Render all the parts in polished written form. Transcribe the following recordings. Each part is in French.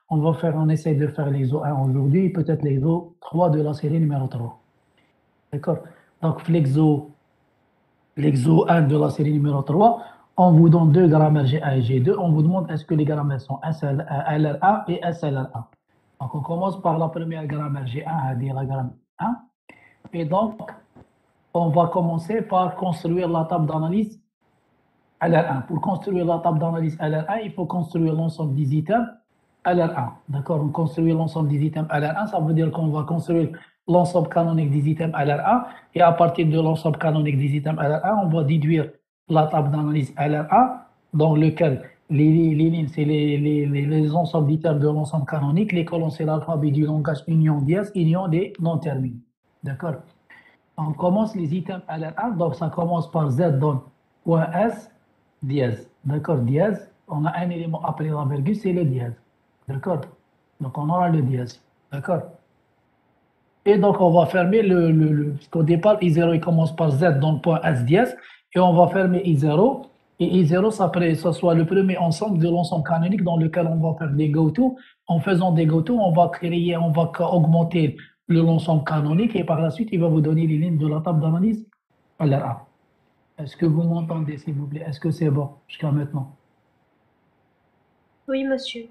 On essaie de faire l'exo 1 aujourd'hui, peut-être l'exo 3 de la série numéro 3. D'accord? Donc, l'exo 1 de la série numéro 3, on vous donne deux grammaires G1 et G2. On vous demande est-ce que les grammaires sont LR1 et SLR1. Donc, on commence par la première grammaire G1, c'est-à-dire la grammaire 1. Et donc, on va commencer par construire la table d'analyse LR1. Pour construire la table d'analyse LR1, il faut construire l'ensemble des items LR1. D'accord? On construit l'ensemble des items LR1, ça veut dire qu'on va construire l'ensemble canonique des items LR1 et à partir de l'ensemble canonique des items LR1, on va déduire la table d'analyse LR1 dans lequel les lignes, c'est les ensembles d'items de l'ensemble canonique, les colonnes, c'est l'alphabet du langage union dièse, union des non terminés. D'accord? On commence les items LR1, donc ça commence par Z donne point S dièse. D'accord? Dièse, on a un élément appelé la virgule, c'est le dièse. D'accord? Donc on aura le dièse. D'accord? Et donc on va fermer parce qu'au départ, I0 il commence par Z dans le point S dièse, et on va fermer I0. Et I0, ça soit le premier ensemble de l'ensemble canonique dans lequel on va faire des goto. En faisant des goto, on va augmenter l'ensemble canonique et par la suite, il va vous donner les lignes de la table d'analyse LR1. Est-ce que vous m'entendez, s'il vous plaît? Est-ce que c'est bon jusqu'à maintenant? Oui, monsieur.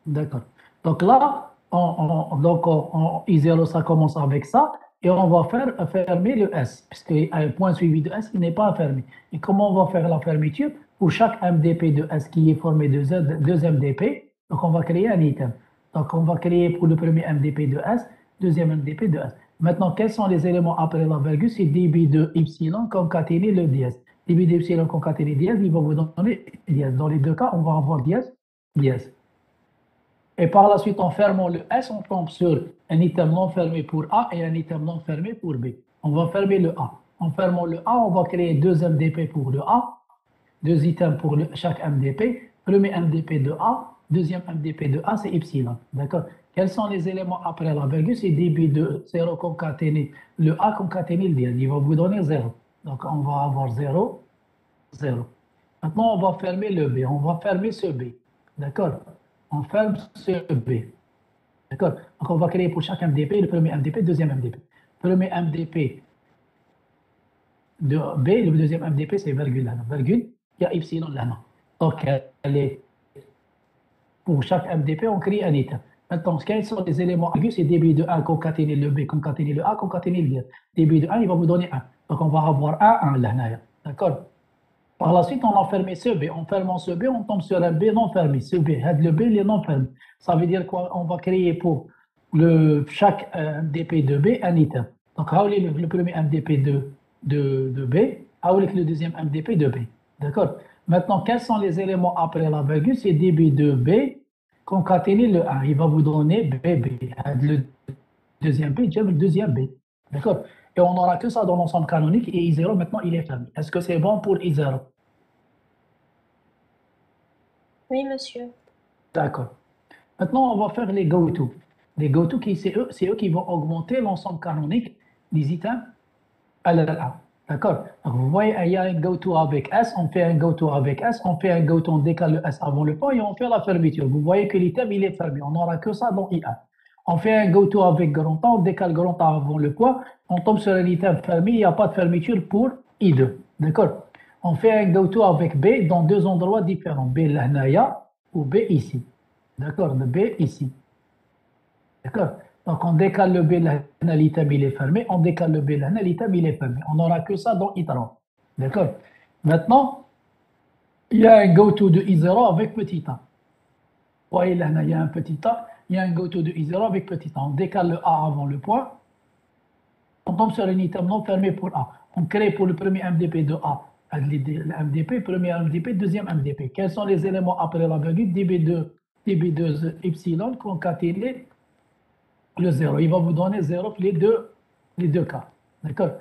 D'accord. Donc là, I0, ça commence avec ça, et on va fermer le S, puisque un point suivi de S, il n'est pas fermé. Et comment on va faire la fermeture? Pour chaque MDP de S qui est formé de Z, deux MDP, donc on va créer un item. Donc on va créer pour le premier MDP de S, deuxième MDP de S. Maintenant, quels sont les éléments après la virgule? C'est dB de epsilon concaténé le dièse. dB de epsilon concaténé dièse, il va vous donner dièse. Dans les deux cas, on va avoir dièse, dièse. Et par la suite, en fermant le S, on tombe sur un item non fermé pour A et un item non fermé pour B. On va fermer le A. En fermant le A, on va créer deux MDP pour le A, deux items pour chaque MDP. Premier MDP de A, deuxième MDP de A, c'est epsilon. D'accord? Quels sont les éléments après la virgule? C'est dB de 0 concaténé le A concaténé le dièse. Il va vous donner 0. Donc on va avoir 0, 0. Maintenant, on va fermer le B. On va fermer ce B. D'accord? On ferme ce B. D'accord? Donc, on va créer pour chaque MDP, le premier MDP, le deuxième MDP. Premier MDP de B, le deuxième MDP, c'est virgule là. Virgule, il y a epsilon là. Donc, pour chaque MDP, on crée un item. Maintenant, quels sont les éléments aigus? C'est dB de 1 concaténé le B, concaténé le A, concaténé le D. dB de 1, il va vous donner 1. Donc, on va avoir 1 là. D'accord? Par la suite, on a fermé ce B. En fermant ce B, on tombe sur un B non fermé. Ce B, le B, il est non fermé. Ça veut dire qu'on va créer pour chaque MDP de B un item. Donc, le premier MDP de B, le deuxième MDP de B. D'accord? Maintenant, quels sont les éléments après la virgule? C'est dB de B concaténé le 1. Il va vous donner BB. Le deuxième B, j'aime le deuxième B. D'accord? Et on n'aura que ça dans l'ensemble canonique et I0, maintenant, il est fermé. Est-ce que c'est bon pour I0? Oui, monsieur. D'accord. Maintenant, on va faire les goto. Les goto, c'est eux qui vont augmenter l'ensemble canonique des items LR1. D'accord? Donc, vous voyez, il y a un goto avec S, on fait un goto avec S, on fait un goto, on décale le S avant le point et on fait la fermeture. Vous voyez que l'item, il est fermé. On n'aura que ça dans I1. On fait un goto avec grand A, on décale grand A avant le point, on tombe sur un item fermé, il n'y a pas de fermeture pour I2. D'accord? On fait un goto avec B dans deux endroits différents. B là, ou B ici. D'accord? Le B ici. D'accord? Donc on décale le B là, l'item il est fermé, on décale le B là, l'item il est fermé. On n'aura que ça dans I30. D'accord? Maintenant, il y a un goto de I0 avec petit a. Vous voyez là, il y a un petit a, il y a un goto de I0 avec petit a. On décale le A avant le point, on tombe sur un item non fermé pour A. On crée pour le premier MDP de A MDP, premier MDP, deuxième MDP. Quels sont les éléments après la virgule? dB2 epsilon concaténé le 0. Il va vous donner 0 pour les deux cas. D'accord?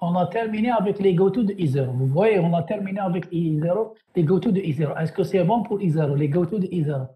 On a terminé avec les goto de I0. Vous voyez, on a terminé avec I0, les goto de I0. Est-ce que c'est bon pour I0, les goto de I0?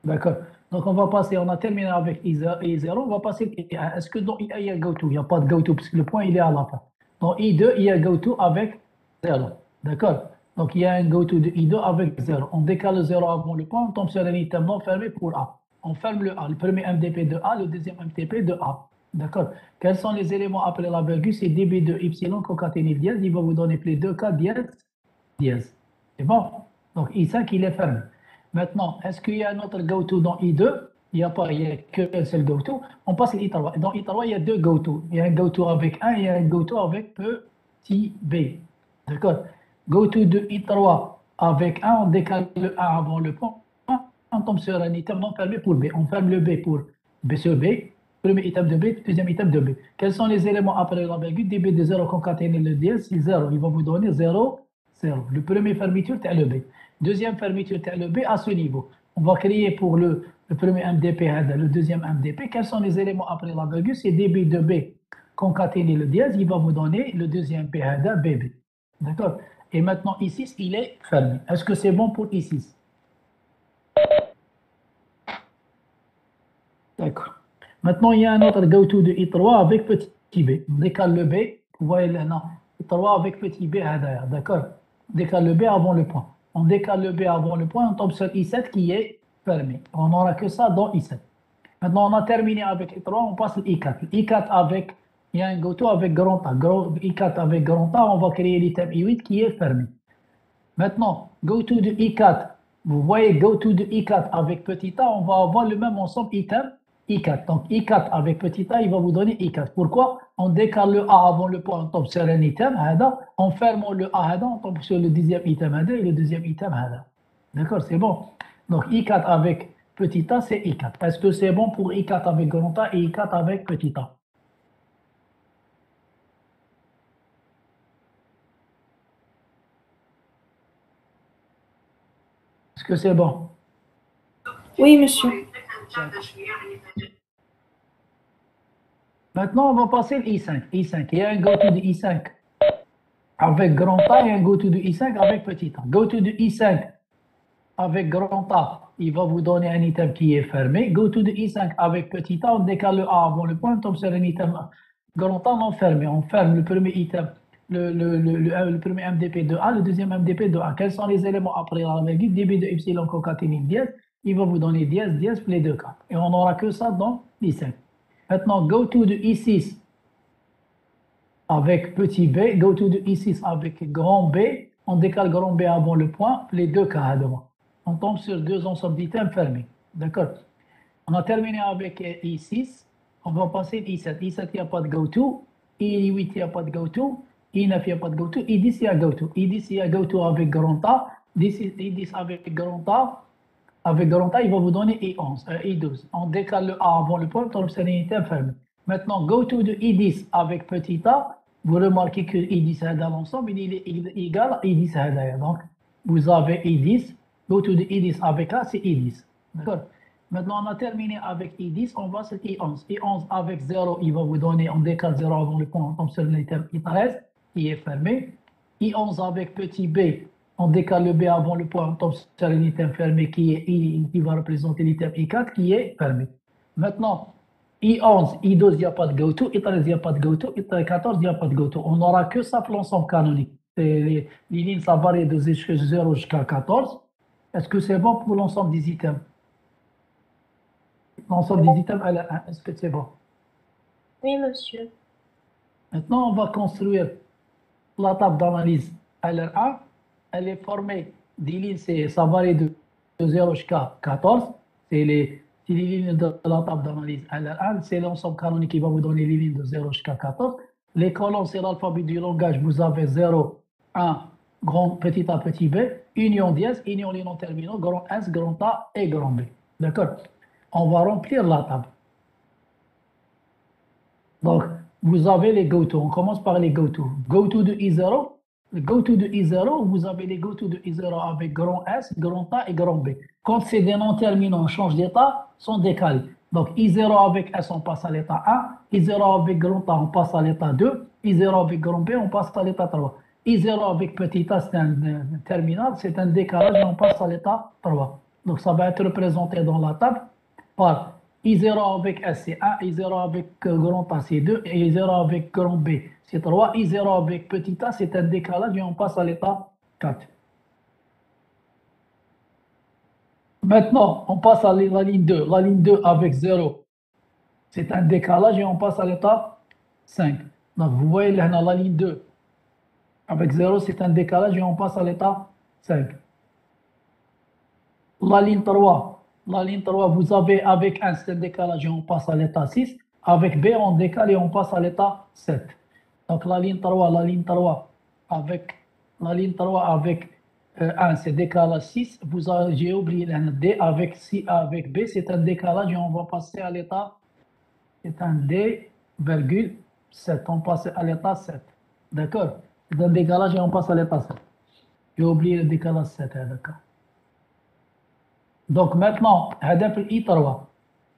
D'accord. Donc, on va passer, on a terminé avec I0, on va passer I1. Est-ce que dans I1, il y a goto? Il n'y a pas de goto, parce que le point, il est à la fin. Dans I2, il y a goto avec 0. D'accord? Donc, il y a un goto de I2 avec 0. On décale le 0 avant le point, on tombe sur un item non fermé pour A. On ferme le A, le premier MDP de A, le deuxième MDP de A. D'accord? Quels sont les éléments après la virgule? C'est dB de epsilon concaténé dièse. Il va vous donner plus 2K dièse, dièse. C'est bon? Donc, I5, il est fermé. Maintenant, est-ce qu'il y a un autre goto dans I2? Il n'y a pas, il n'y a qu'un seul goto. On passe à I3. Dans I3, il y a deux goto. Il y a un goto avec 1 et il y a un goto avec petit b. D'accord? Goto de I3 avec 1, on décale le 1 avant le point. On tombe sur un item non fermé pour B. On ferme le B pour B sur B. Premier item de B, deuxième item de B. Quels sont les éléments après la virgule? dB de 0 concaténé le dièse, c'est 0. Il va vous donner 0, 0. Le premier fermeture, c'est le B. Deuxième fermeture, c'est le B à ce niveau. On va créer pour le premier MDP, le deuxième MDP. Quels sont les éléments après la virgule? C'est dB de B concaténé le dièse. Il va vous donner le deuxième P, BB. D'accord? Et maintenant, I6, il est fermé. Est-ce que c'est bon pour I6? D'accord. Maintenant, il y a un autre goto de I3 avec petit b. On décale le B. Vous voyez là, non. I3 avec petit b, d'accord. On décale le B avant le point. On décale le B avant le point, on tombe sur I7 qui est fermé. On n'aura que ça dans I7. Maintenant, on a terminé avec I3, on passe à I4. I4 avec, il y a un goto avec grand A. I4 avec grand A, on va créer l'item I8 qui est fermé. Maintenant, goto de I4. Vous voyez, goto de I4 avec petit a, on va avoir le même ensemble item I4. Donc, I4 avec petit a, il va vous donner I4. Pourquoi? On décale le A avant le point, on tombe sur un item, on ferme le A, on tombe sur le deuxième item, et le deuxième item, d'accord, c'est bon. Donc, I4 avec petit a, c'est I4. Est-ce que c'est bon pour I4 avec grand A et I4 avec petit a? Est-ce que c'est bon? Oui, monsieur. Maintenant, on va passer à I5. I5, il y a un goto de I5 avec grand A et un goto de I5 avec petit a. Goto de I5 avec grand A, il va vous donner un item qui est fermé. Goto de I5 avec petit a, on décale le A avant le point, on tombe sur un item grand A non fermé. On ferme le premier item, le premier MDP de A, le deuxième MDP de A. Quels sont les éléments après la virgule? dB de epsilon concaténé dièse, il va vous donner dièse, dièse, les deux cas. Et on n'aura que ça dans I5. Maintenant, goto de I6 avec petit b, goto de I6 avec grand B, on décale grand B avant le point, les deux cas devant. On tombe sur deux ensembles d'items fermés. D'accord? On a terminé avec I6, on va passer à I7. I7, il n'y a pas de goto, I8, il n'y a pas de goto, I9, il n'y a pas de goto, I10, il y a goto. I10, il y a goto avec grand A, I10 avec grand A. Avec grand A, il va vous donner I11, I12. On décale le A avant le point, on tombe sur un item fermé. Maintenant, goto de I10 avec petit a, vous remarquez que I10 est dans l'ensemble, il est égal à I10. Donc, vous avez I10, goto de I10 avec A, c'est I10. D'accord? Maintenant, on a terminé avec I10, on va sur I11. I11 avec 0, il va vous donner, on décale 0 avant le point, on tombe sur l'item I13, qui est fermé. I11 avec petit b, on décale le B avant le point, on tombe sur un item fermé qui va représenter l'item I4 qui est fermé. Maintenant, I11, I12, il n'y a pas de goto, I13, il n'y a pas de goto, I14, il n'y a pas de goto. On n'aura que ça pour l'ensemble canonique. Les lignes, ça varie de 0 jusqu'à 14. Est-ce que c'est bon pour l'ensemble des items? L'ensemble des items, est-ce que c'est bon? Oui, monsieur. Maintenant, on va construire la table d'analyse LR1. Elle est formée des lignes, ça varie de 0 jusqu'à 14. C'est les lignes de la table d'analyse LR1. C'est l'ensemble canonique qui va vous donner les lignes de 0 jusqu'à 14. Les colonnes, c'est l'alphabet du langage. Vous avez 0, 1, grand, petit a, petit b, union dièse, union les non terminaux, grand S, grand A et grand B. D'accord? On va remplir la table. Donc, vous avez les goto. On commence par les goto. Goto de I0. Le goto de I0, vous avez les goto de I0 avec grand S, grand A et grand B. Quand c'est des non terminaux, on change d'état, sont décalés. Donc, I0 avec S, on passe à l'état 1. I0 avec grand A, on passe à l'état 2. I0 avec grand B, on passe à l'état 3. I0 avec petit a, c'est un terminal, c'est un décalage et on passe à l'état 3. Donc, ça va être représenté dans la table par I0 avec S, c'est 1, I0 avec grand A, c'est 2, et I0 avec grand B, c'est 3, I0 avec petit a, c'est un décalage et on passe à l'état 4. Maintenant, on passe à la ligne 2. La ligne 2 avec 0, c'est un décalage et on passe à l'état 5. Donc, vous voyez là, la ligne 2 avec 0, c'est un décalage et on passe à l'état 5. La ligne 3, vous avez avec 1, c'est un décalage et on passe à l'état 6. Avec B, on décale et on passe à l'état 7. Donc, la ligne 3 avec 1, c'est décalage 6. J'ai oublié le D avec B, c'est un décalage et on va passer à l'état, c'est un D,7. On passe à l'état 7. D'accord? C'est un décalage et on passe à l'état 7. J'ai oublié le décalage 7, d'accord. Donc maintenant, هذا في I3.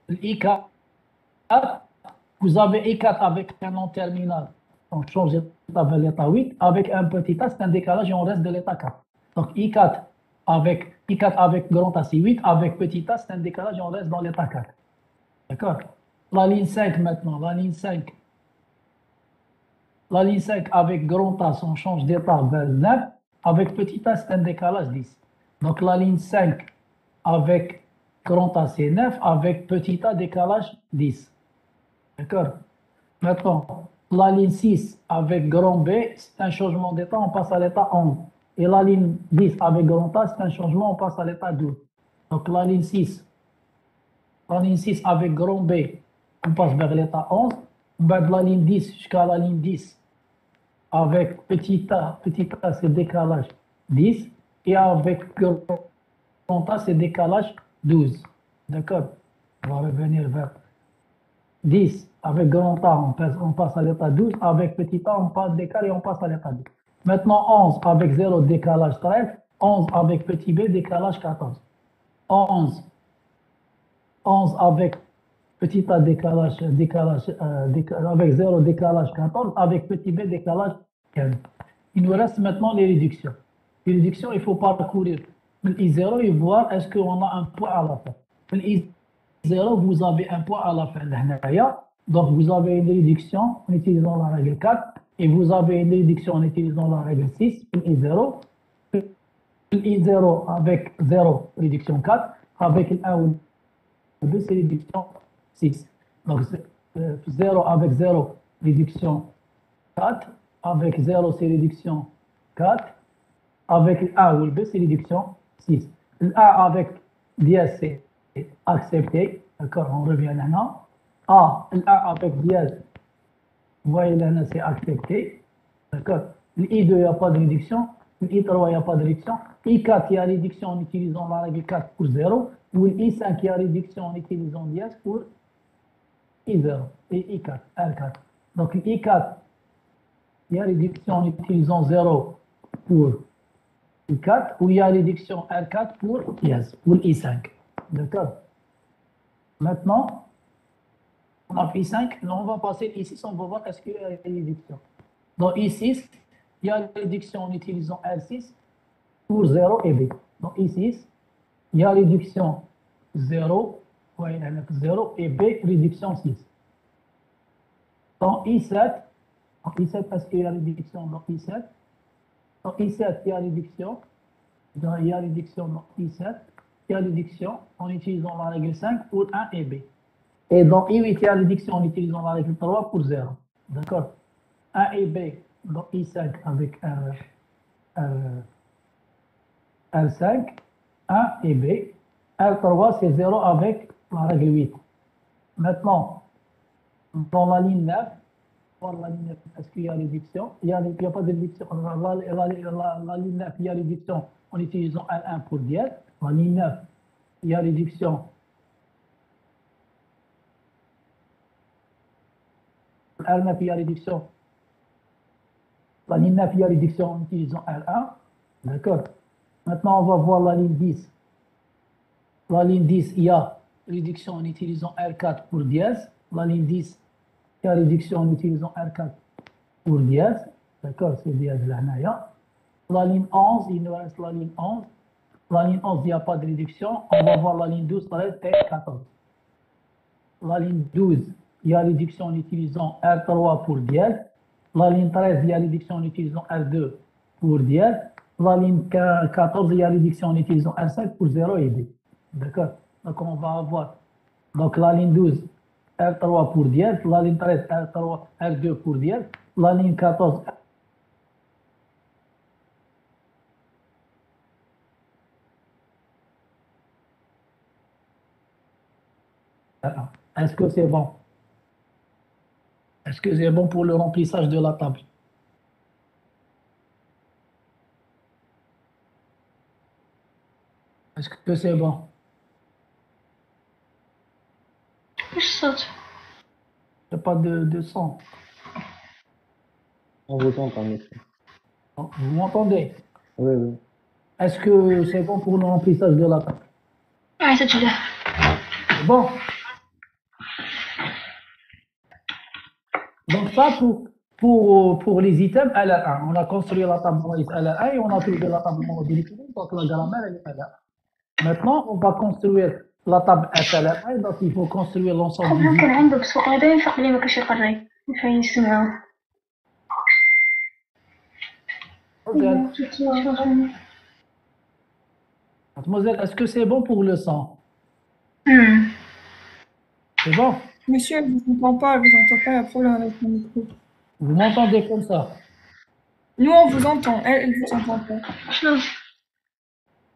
I4, vous avez I4 avec un nom terminal. On change d'état vers l'état 8 avec un petit A, c'est un décalage et on reste de l'état 4. Donc I4 avec grand A, c'est 8, avec petit A, c'est un décalage et on reste dans l'état 4. D'accord? La ligne 5 maintenant, la ligne 5 avec grand A, on change d'état vers 9, avec petit A, c'est un décalage 10. Donc la ligne 5 avec grand A, c'est 9, avec petit A, décalage 10. D'accord? Maintenant, la ligne 6 avec grand B, c'est un changement d'état, on passe à l'état 11. Et la ligne 10 avec grand A, c'est un changement, on passe à l'état 12. Donc la ligne 6 avec grand B, on passe vers l'état 11. De la ligne 10 jusqu'à la ligne 10 avec petit a, c'est décalage 10. Et avec grand A, c'est décalage 12. D'accord? On va revenir vers 10 avec grand A, on passe à l'état 12. Avec petit a, on passe décalé et on passe à l'état 12. Maintenant, 11 avec 0, décalage 13. 11 avec petit b, décalage 14. 11 avec petit a, décalage avec 0, décalage 14. Avec petit b, décalage 15. Il nous reste maintenant les réductions. Les réductions, il faut parcourir I0 et voir est-ce qu'on a un point à la fin. I0, vous avez un point à la fin. Donc, vous avez une réduction en utilisant la règle 4 et vous avez une réduction en utilisant la règle 6, I0. I0 avec 0, réduction 4, avec 1 ou 2, c'est réduction 6. Donc, 0 avec 0, réduction 4, avec 0, c'est réduction 4, avec 1 ou le B, c'est réduction 6. Le 1 avec dièse, c'est accepté. D'accord, on revient maintenant. Le 1 avec dièse, vous voyez là, c'est accepté. D'accord. Le I2, il n'y a pas de réduction. Le I3, il n'y a pas de réduction. I4, il y a réduction en utilisant la règle 4 pour 0. Ou le I5, il y a réduction en utilisant dièse pour I0 et I4, R4. Donc le I4, il y a réduction en utilisant 0 pour I4, ou il y a réduction R4 pour dièse, pour I5. D'accord. Maintenant, on a fait I5, on va passer I6, on va voir est-ce qu'il y a une réduction. Dans I6, il y a une réduction en utilisant R6 pour 0 et B. Dans I6, il y a réduction 0, 0 et B, réduction 6. Dans I7, est-ce qu'il y a réduction dans I7? Dans I7, il y a réduction. Il y a réduction dans I7. Il y a réduction en utilisant la règle 5 pour 1 et B. Et dans I8, il y a réduction en utilisant la règle 3 pour 0. D'accord? 1 et B dans I5 avec R5, 1 et B. R3, c'est 0 avec la règle 8. Maintenant, dans la ligne 9, est-ce qu'il y a réduction? Il n'y a pas de réduction. La ligne 9, il y a réduction en utilisant R1 pour dièse. La ligne 9, il y a réduction. R9, il y a réduction. La ligne 9, il y a réduction en utilisant R1. D'accord. Maintenant, on va voir la ligne 10. La ligne 10, il y a réduction en utilisant R4 pour dièse. La ligne 10, il y a réduction en utilisant R4 pour dièse. D'accord, c'est dièse là. La ligne 11, il nous reste la ligne 11. La ligne 11, il n'y a pas de réduction. On va voir la ligne 12, 13 et 14. La ligne 12, il y a réduction en utilisant R3 pour dièse. La ligne 13, il y a réduction en utilisant R2 pour dièse. La ligne 14, il y a réduction en utilisant R5 pour 0 et D. D'accord? Donc, on va avoir donc, la ligne 12, R3 pour dièse, la ligne 13, R3, R2 pour dièse, la ligne 14, R1. Est-ce que c'est bon? Est-ce que c'est bon pour le remplissage de la table? Est-ce que c'est bon? وش الصوت؟ Il n'y a pas de son. On vous entend, monsieur. Vous m'entendez? Oui, oui. Est-ce que c'est bon pour le remplissage de la table? سجله. C'est bon? Donc ça, pour les items LR1, on a construit la table monoïde LR1 et on a trouvé la table monoïde. Donc la grammaire elle est LR1. Maintenant, on va construire la table SLR1, donc il faut construire l'ensemble قبل des كان items. عنده بس وقع باين فاق لي ما كانش يقري فين يسمعوا. Mademoiselle, est-ce que c'est bon pour le sang? C'est bon? Monsieur, elle vous entend pas, il y a un problème avec mon micro. Vous m'entendez comme ça? Nous, on vous entend, elle vous entend pas. شنو؟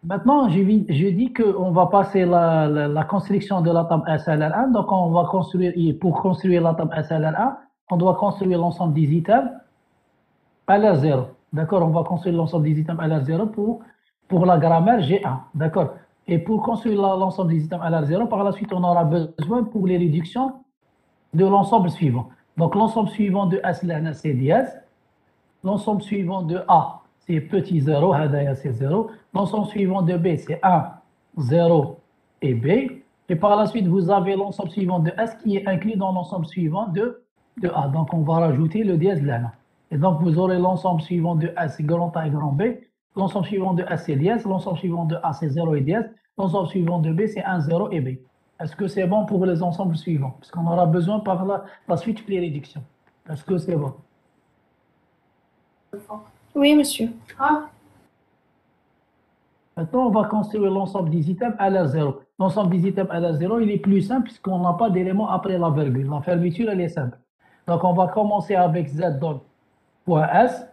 Maintenant, je dis qu'on va passer la construction de la table SLR1. Donc, on va construire, pour construire la table SLR1, on doit construire l'ensemble des items LR0. D'accord? On va construire l'ensemble des items LR0 pour la grammaire G1. D'accord? Et pour construire l'ensemble des items LR0, par la suite, on aura besoin pour les réductions de l'ensemble suivant. Donc, l'ensemble suivant de S, c'est dièse. L'ensemble suivant de A, c'est petit 0, c'est 0. L'ensemble suivant de B, c'est 1, 0 et B. Et par la suite, vous avez l'ensemble suivant de S qui est inclus dans l'ensemble suivant de A. Donc, on va rajouter le dièse lana. Et donc, vous aurez l'ensemble suivant de S, grand A et grand B. L'ensemble suivant de S, c'est dièse. L'ensemble suivant de A, c'est 0 et dièse. L'ensemble suivant de B, c'est 1, 0 et B. Est-ce que c'est bon pour les ensembles suivants? Parce qu'on aura besoin par la suite les réductions. Est-ce que c'est bon? Oui, monsieur. Maintenant, on va construire l'ensemble des items LR0. L'ensemble des items LR0, il est plus simple puisqu'on n'a pas d'éléments après la virgule. La fermeture, elle est simple. Donc, on va commencer avec Z donc point S.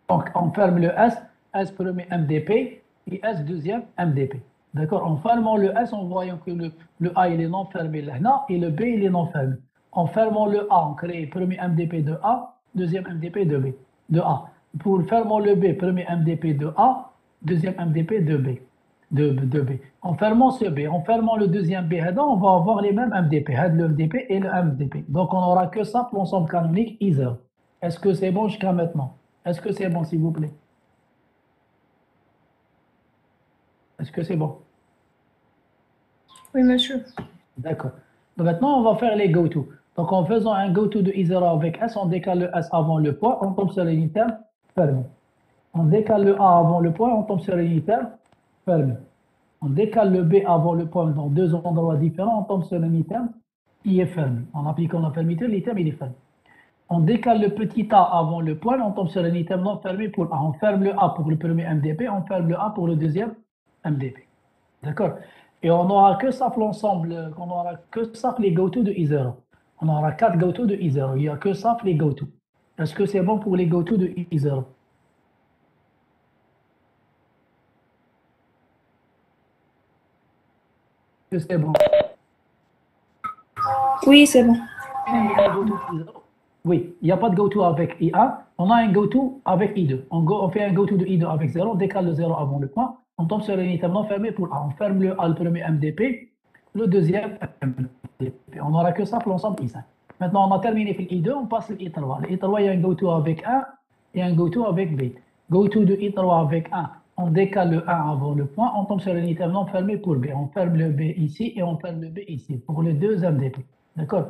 Donc, on ferme le S, S premier MDP et S deuxième MDP. D'accord? En fermant le S, en voyant que le A, il est non fermé là, et le B, il est non fermé. En fermant le A, on crée premier MDP de A, deuxième MDP de B, de A. Pour fermant le B, premier MDP de A, deuxième MDP de B. De B. En fermant ce B, en fermant le deuxième B, on va avoir les mêmes MDP, le MDP et le MDP. Donc, on n'aura que ça pour l'ensemble canonique I0. Est-ce que c'est bon jusqu'à maintenant? Est-ce que c'est bon, s'il vous plaît? Est-ce que c'est bon? Oui, monsieur. D'accord. Donc maintenant, on va faire les go-to. Donc en faisant un go-to de I0 avec S, on décale le S avant le point, on tombe sur l'unitaire fermé. On décale le A avant le point, on tombe sur l'unitaire fermé. On décale le B avant le point dans deux endroits différents, on tombe sur l'unitaire qui est fermé. En appliquant la fermeture, l'item il est fermé. On décale le petit a avant le point, on tombe sur un item non fermé pour A. On ferme le A pour le premier MDP, on ferme le A pour le deuxième MDP. D'accord? Et on n'aura que ça pour l'ensemble, on n'aura que ça pour les go-to de I0. On aura 4 go-to de I0. Il n'y a que ça pour les go-to. Est-ce que c'est bon pour les go-to de I0? Est-ce que c'est bon? Oui, c'est bon. Oui, il n'y a pas de go-to avec I1. On a un go-to avec I2. On fait un go-to de I2 avec 0, on décale le 0 avant le point. On tombe sur un item non fermé pour A. On ferme le A, le premier MDP, le deuxième MDP. On n'aura que ça pour l'ensemble I5. Maintenant, on a terminé pour I2, on passe le I3. Le I3, il y a un go-to avec 1 et un go-to avec B. Go-to de I3 avec 1, on décale le 1 avant le point, on tombe sur un item non fermé pour B. On ferme le B ici et on ferme le B ici pour les deux MDP. D'accord?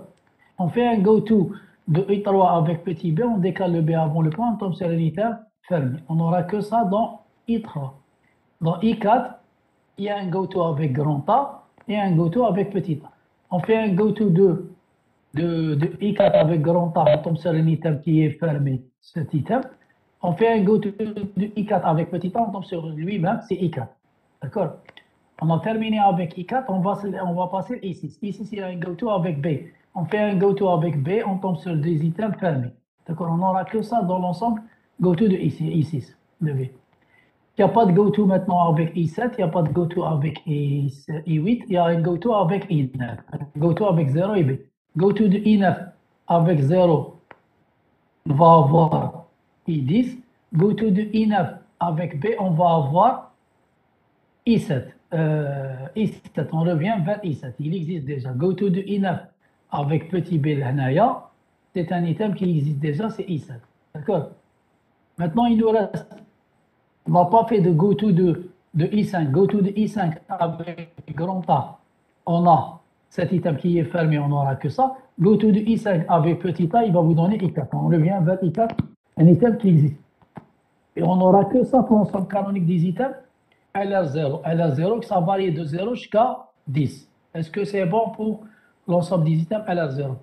On fait un go-to de I3 avec petit b, on décale le b avant le point, on tombe sur un item fermé. On n'aura que ça dans I3. Dans I4, il y a un go-to avec grand A et un go-to avec petit a. On fait un go-to de I4 avec grand A, on tombe sur un item qui est fermé, cet item. On fait un go-to de I4 avec petit a, on tombe sur lui-même, c'est I4. D'accord? On a terminé avec I4, on va passer I6. I6, il y a un goto avec B. On fait un goto avec B, on tombe sur des items fermés. D'accord? On n'aura que ça dans l'ensemble, goto de I6, de B. Il n'y a pas de goto maintenant avec I7, il n'y a pas de goto avec I8, il y a un goto avec I9. Goto avec 0 et B. Goto de I9 avec 0 va avoir I10. Goto de I9 avec B, on va avoir I7. I7, on revient vers I7. Il existe déjà. Goto de I9 avec petit b l'hnaya, c'est un item qui existe déjà, c'est I7. D'accord? Maintenant, il nous reste. On n'a pas fait de goto de I5. Goto de I5 avec grand A, on a cet item qui est fermé, on n'aura que ça. Goto de I5 avec petit a, il va vous donner I4. On revient vers I4, un item qui existe. Et on n'aura que ça pour l'ensemble canonique des items. LR0. LR0, ça varie de 0 jusqu'à 10. Est-ce que c'est bon pour l'ensemble des items LR0?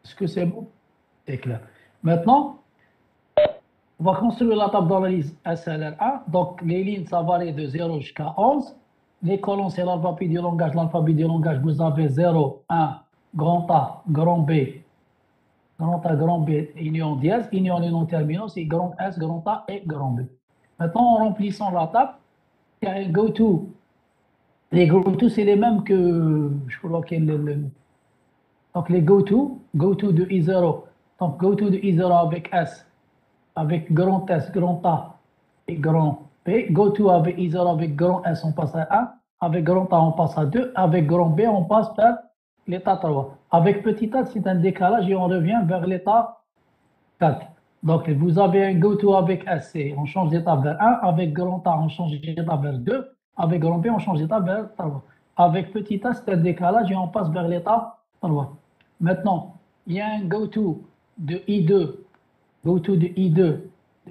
Est-ce que c'est bon? C'est clair. Maintenant, on va construire la table d'analyse SLR1. Donc, les lignes, ça varie de 0 jusqu'à 11. Les colonnes, c'est l'alphabet du langage. L'alphabet du langage, vous avez 0, 1, grand A, grand B, grand A, grand B, union dièse, union les non-terminaux, c'est grand S, grand A et grand B. Maintenant, en remplissant la table, il y a un go-to. Les go-to, c'est les mêmes que, je crois que donc les go-to de I0. Donc, go-to de I0 avec S, avec grand S, grand A et grand B. Go-to avec I0 avec grand S, on passe à 1. Avec grand A, on passe à 2. Avec grand B, on passe vers l'état 3. Avec petit a, c'est un décalage et on revient vers l'état 4. Donc, vous avez un go-to avec S, on change d'état vers 1. Avec grand A, on change d'état vers 2. Avec grand B, on change d'état vers 3. Avec petit a, c'est un décalage et on passe vers l'état 3. Maintenant, il y a un go-to de I2. Go-to de I2.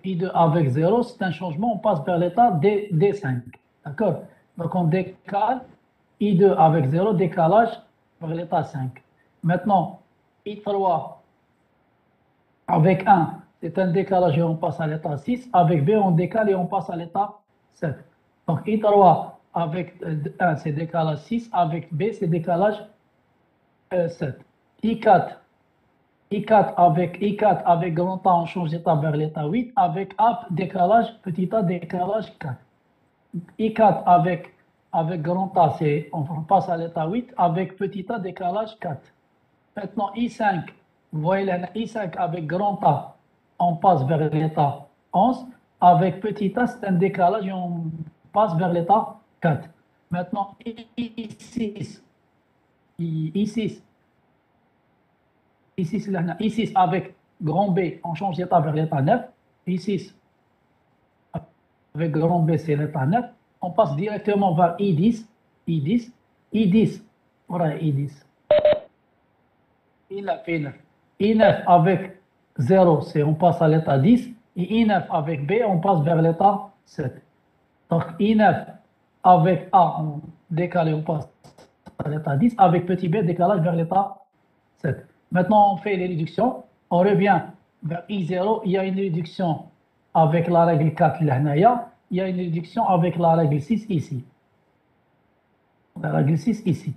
I2 avec 0, c'est un changement, on passe vers l'état D5. D'accord? Donc, on décale I2 avec 0, décalage vers l'état 5. Maintenant, I3 avec 1, c'est un décalage et on passe à l'état 6. Avec B, on décale et on passe à l'état 7. Donc, I3 avec 1, c'est décalage 6. Avec B, c'est décalage 7. I4 avec grand A, on change d'état vers l'état 8. Avec A, décalage, petit a, décalage 4. I4 avec grand A, on passe à l'état 8. Avec petit a, décalage 4. Maintenant, I5, vous voyez I5 avec grand A, on passe vers l'état 11. Avec petit a, c'est un décalage et on passe vers l'état 4. Maintenant, I6, I6 avec grand B, on change d'état vers l'état 9. I6 avec grand B, c'est l'état 9. On passe directement vers I10. Voilà I10. I9 avec 0, on passe à l'état 10. Et I9 avec B, on passe vers l'état 7. Donc I9 avec A, on décale et on passe à l'état 10. Avec petit b, décalage vers l'état 7. Maintenant, on fait les réductions. On revient vers I0. Il y a une réduction avec la règle 4, l'hnaya. Il y a une réduction avec la règle 6 ici. La règle 6 ici.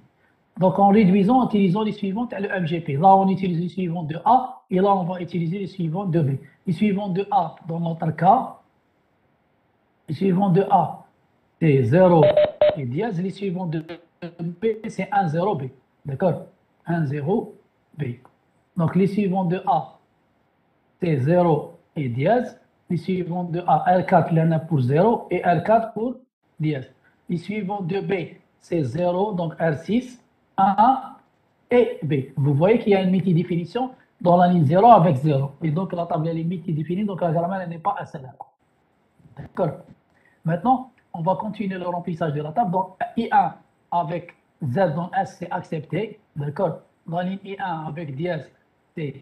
Donc, en réduisant, en utilisant les suivantes, le MGP. Là, on utilise les suivants de A. Et là, on va utiliser les suivants de B. Les suivants de A, dans notre cas, les suivants de A, c'est 0 et dièse. Les suivants de B, c'est 1, 0, B. D'accord? 1, 0, B. Donc, les suivants de A, c'est 0 et dièse. Les suivants de A, R4, l'un pour 0 et R4 pour dièse. Les suivants de B, c'est 0, donc R6, 1 et B. Vous voyez qu'il y a une multidéfinition dans la ligne 0 avec 0. Et donc, la table est multidéfinie, donc la grammaire n'est pas SLR. D'accord? Maintenant, on va continuer le remplissage de la table. Donc, I1 avec Z dans S, c'est accepté. D'accord? La ligne I1 avec dièse, c'est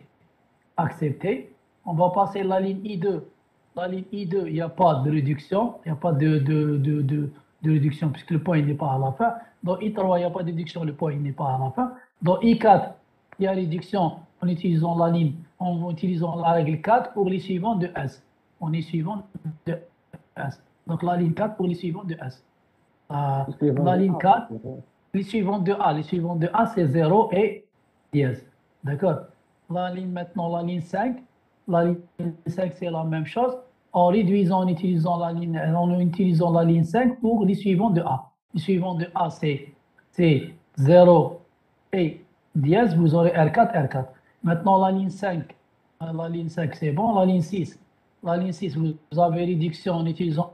accepté. On va passer la ligne I2. La ligne I2, il n'y a pas de réduction. Il n'y a pas de réduction puisque le point n'est pas à la fin. Dans I3, il n'y a pas de réduction, le point n'est pas à la fin. Dans I4, il y a réduction en utilisant la règle 4 pour les suivants de S. On est suivant de S. Donc la ligne 4 pour les suivants de S. La ligne 4, les suivants de A. Les suivants de A, c'est 0 et dièse. D'accord? La ligne maintenant, la ligne 5. La ligne 5, c'est la même chose. En réduisant, en utilisant la ligne 5 pour les suivants de A. Les suivants de A, c'est 0 et dièse. Vous aurez R4, R4. Maintenant, la ligne 5, c'est bon. La ligne 6, vous avez réduction en utilisant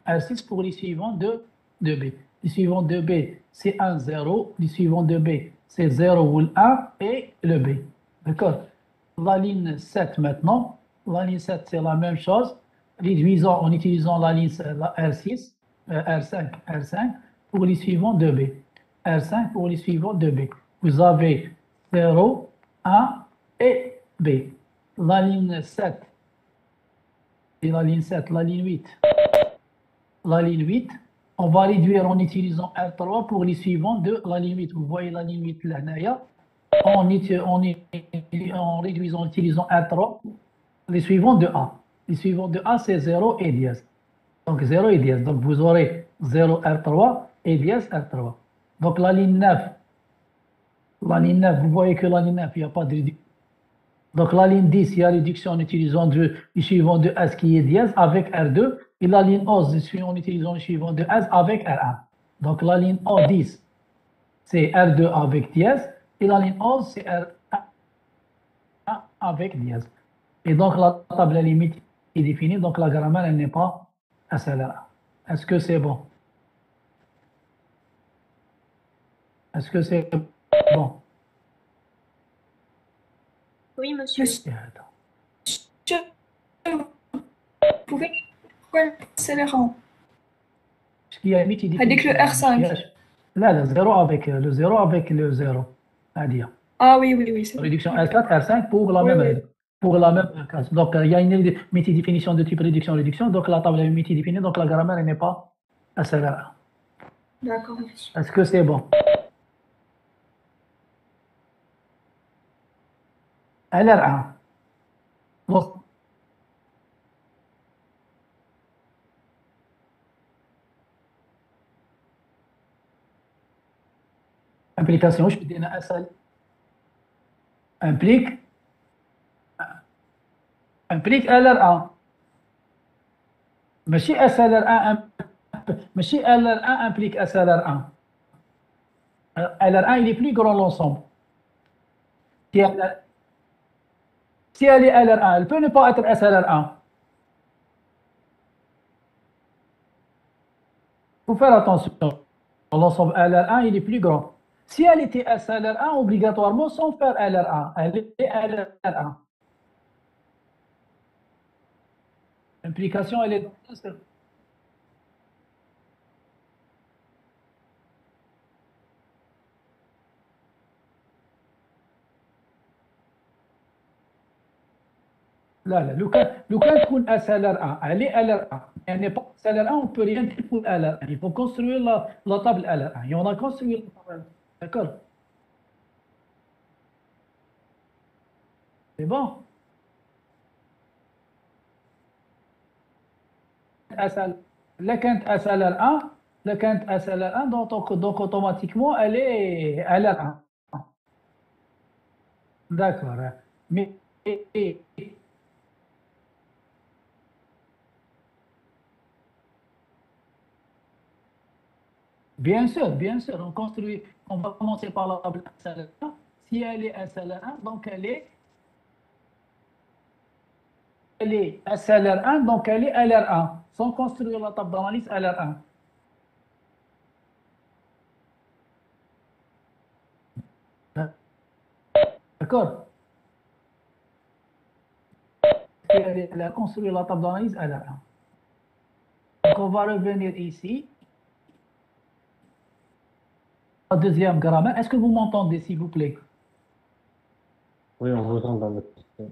R6 pour les suivants de B. Les suivants de B, c'est 1, 0. Les suivants de B, c'est 0 ou 1 et le B. D'accord? La ligne 7 maintenant. La ligne 7, c'est la même chose. Réduisant en utilisant la ligne R6, R5 pour les suivants de B. R5 pour les suivants de B. Vous avez 0, 1 et B. La ligne 7 et la ligne 7, la ligne 8. La ligne 8, on va réduire en utilisant R3 pour les suivants de la ligne 8. Vous voyez la ligne 8 là, en réduisant en utilisant R3, les suivants de A. Les suivants de A, c'est 0 et dièse. Donc 0 et dièse. Donc vous aurez 0 R3 et dièse R3. Donc la ligne 9, vous voyez que la ligne 9, il n'y a pas de réduction. Donc la ligne 10, il y a réduction en utilisant le suivant de S qui est dièse avec R2. Et la ligne 11, en utilisant le suivant de S avec R1. Donc la ligne 10, c'est R2 avec dièse. Et la ligne 11, c'est R1 avec dièse. Et donc la table limite est définie. Donc la grammaire, elle n'est pas SLR1. Est-ce que c'est bon? Est-ce que c'est bon? Oui, monsieur. Vous pouvez accélérant. Est-ce qu'il y a une limite Avec le R5. Là, le 0 avec le 0. C'est-à-dire. Ah oui, c'est Réduction R4, R5 pour la même case. Donc, il y a une multi-définition de type réduction. Donc, la table est multi-définie. Donc, la grammaire n'est pas SLR1. D'accord, monsieur. Est-ce que c'est bon? LR1. Donc, implication, je dis SL implique LR1. Mais si LR1 implique SLR1. LR1, il est plus grand l'ensemble. Si elle est LR1, elle peut ne pas être SLR1. Il faut faire attention. L'ensemble LR1, il est plus grand. Si elle était SLR1, obligatoirement, sans faire LR1, elle est LR1. L'implication, elle est... لا لو كان تكون SLR1 elle est LR1 elle n'est pas SLR1 on peut rien dire pour LR1 il faut construire la table LR1 et on a construit la table d'accord c'est bon là كانت SLR1 donc automatiquement elle est LR1 d'accord mais bien sûr, on va commencer par la table SLR1. Si elle est SLR1, donc elle est SLR1, donc elle est LR1, sans construire la table d'analyse LR1. D'accord? Si elle a construit la table d'analyse LR1. Donc on va revenir ici. La deuxième grammaire. Est-ce que vous m'entendez, s'il vous plaît? Oui, on vous entend dans le système.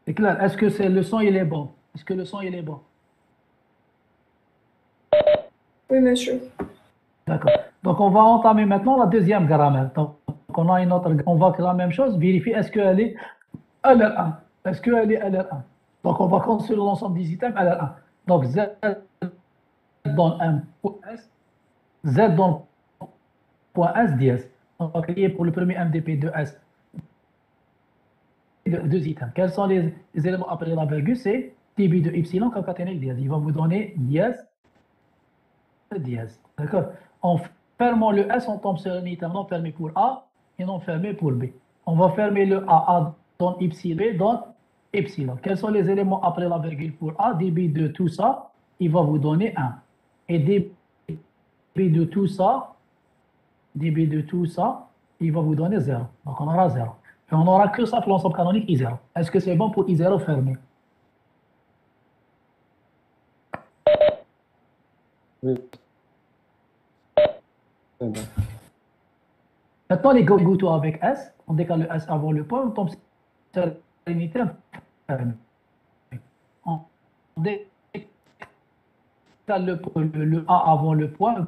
C'est clair. Est-ce que le son, il est bon? Est-ce que le son, il est bon? Oui, monsieur. D'accord. Donc, on va entamer maintenant la deuxième grammaire. Donc, on a une autre, on va faire la même chose, vérifier est-ce qu'elle est LR1. Est-ce qu'elle est LR1? Donc, on va construire l'ensemble des items LR1. Donc, Z donne un point S, Z donne point S ds. On va créer pour le premier MDP de S deux items. Quels sont les éléments après la virgule? C'est dB de epsilon concaténé ds. Il va vous donner ds. D'accord. En fermant le S, on tombe sur un item non fermé pour A et non fermé pour B. On va fermer le A donne epsilon, B donne epsilon. Quels sont les éléments après la virgule pour A? dB de tout ça, il va vous donner 1. Et dB de tout ça, il va vous donner 0. Donc on aura 0. Et on n'aura que ça pour l'ensemble canonique I0. Est-ce que c'est bon pour I0 fermé? Oui. C'est bon. Maintenant, les go-to avec S, on décale le S avant le point, on tombe sur l'unité fermée. On décale le A avant le point, le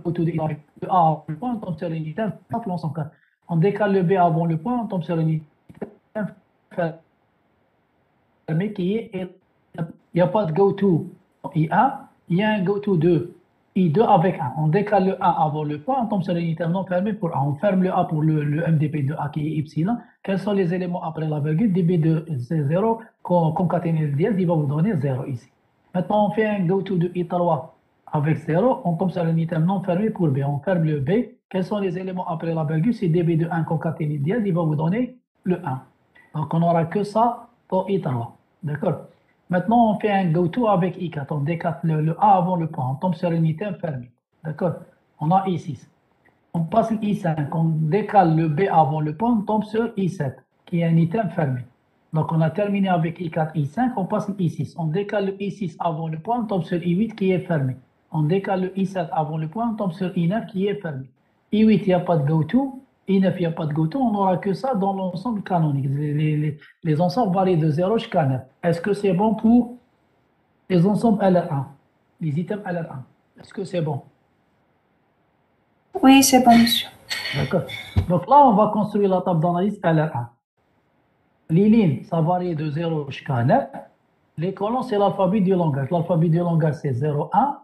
A avant le point, on tombe sur l'unité fermée. On décale le B avant le point, on tombe sur l'unité fermée qui est, il n'y a pas de go-to I1, il y a un go-to de I2 avec 1. On décale le 1 avant le point, on tombe sur l'unité non fermée pour A. On ferme le A pour le MDP de A qui est epsilon. Quels sont les éléments après la virgule? dB de 0, concaténé le dièse, il va vous donner 0 ici. Maintenant, on fait un go-to de I3 avec 0, on tombe sur l'unité non fermée pour B. On ferme le B. Quels sont les éléments après la virgule? C'est dB de 1 concaténé le dièse, il va vous donner le 1. Donc, on n'aura que ça pour I3. D'accord? Maintenant, on fait un go-to avec I4. On décale le A avant le point. On tombe sur une item fermée. D'accord? On a I6. On passe I5. On décale le B avant le point. On tombe sur I7, qui est un item fermé. Donc, on a terminé avec I4, I5. On passe I6. On décale le I6 avant le point. On tombe sur I8, qui est fermé. On décale le I7 avant le point. On tombe sur I9, qui est fermé. I8, il n'y a pas de go-to. I9, il n'y a pas de go-to, on n'aura que ça dans l'ensemble canonique. Les ensembles varient de 0 jusqu'à 9. Est-ce que c'est bon pour les ensembles LR1, les items LR1? Est-ce que c'est bon? Oui, c'est bon, monsieur. D'accord. Donc là, on va construire la table d'analyse LR1. Les lignes, ça varie de 0 jusqu'à 9. Les colonnes, c'est l'alphabet du langage. L'alphabet du langage, c'est 0, 1,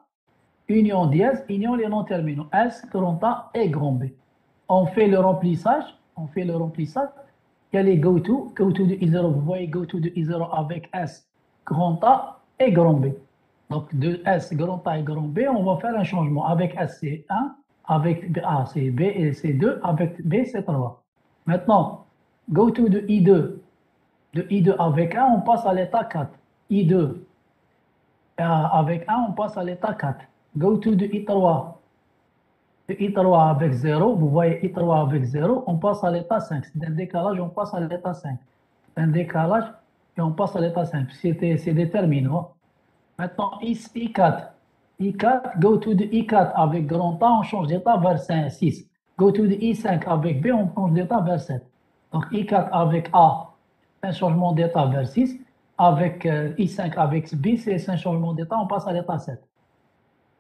union dièse, union les noms terminaux, S, grand A et grand B. On fait le remplissage. Il y a les go-to de I0. Vous voyez go-to de I0 avec S, grand A et grand B. Donc, de S, grand A et grand B, on va faire un changement. Avec S, c'est 1. Avec A, c'est B et c'est 2. Avec B, c'est 3. Maintenant, go-to de I2. De I2 avec 1, on passe à l'état 4. I2 avec 1, on passe à l'état 4. Go-to de I3. I3 avec 0, vous voyez I3 avec 0, on passe à l'état 5. C'est un décalage, on passe à l'état 5. C'est un décalage et on passe à l'état 5. C'est déterminant. Maintenant, I4. I4, go to de I4 avec grand A, on change d'état vers 6. Go to de I5 avec B, on change d'état vers 7. Donc I4 avec A, un changement d'état vers 6. Avec I5 avec B, c'est un changement d'état, on passe à l'état 7.